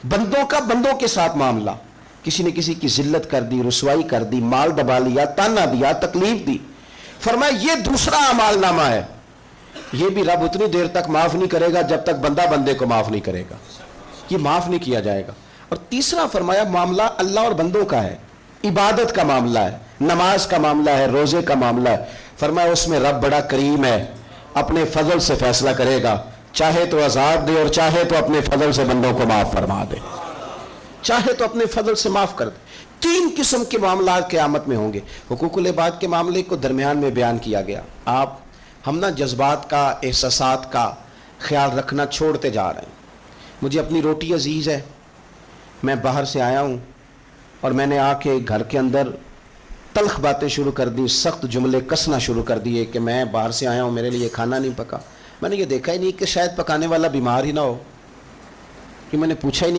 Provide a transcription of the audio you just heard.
بندوں کا بندوں کے ساتھ معاملہ، کسی نے کسی کی ذلت کر دی، رسوائی کر دی، مال دبا لیا، تانا دیا، تکلیف دی، فرمایا یہ دوسرا اعمال نامہ ہے، یہ بھی رب اتنی دیر تک معاف نہیں کرے گا جب تک بندہ بندے کو معاف نہیں کرے گا، یہ معاف نہیں کیا جائے گا۔ اور تیسرا فرمایا معاملہ اللہ اور بندوں کا ہے، عبادت کا معاملہ ہے، نماز کا معاملہ ہے، روزے کا معاملہ ہے، فرمایا اس میں رب بڑا کریم ہے، اپنے فضل سے فیصلہ کرے گا، چاہے تو عذاب دے اور چاہے تو اپنے فضل سے بندوں کو معاف فرما دے، چاہے تو اپنے فضل سے معاف کر دے۔ تین قسم کے معاملات قیامت میں ہوں گے۔ حقوق العباد کے معاملے کو درمیان میں بیان کیا گیا۔ ہم نا جذبات کا، احساسات کا خیال رکھنا چھوڑتے جا رہے ہیں۔ مجھے اپنی روٹی عزیز ہے، میں باہر سے آیا ہوں اور میں نے آ کے گھر کے اندر تلخ باتیں شروع کر دی، سخت جملے کسنا شروع کر دیے کہ میں باہر سے آیا ہوں، میرے لیے کھانا نہیں پکا۔ میں نے یہ دیکھا ہی نہیں کہ شاید پکانے والا بیمار ہی نہ ہو، کہ میں نے پوچھا ہی نہیں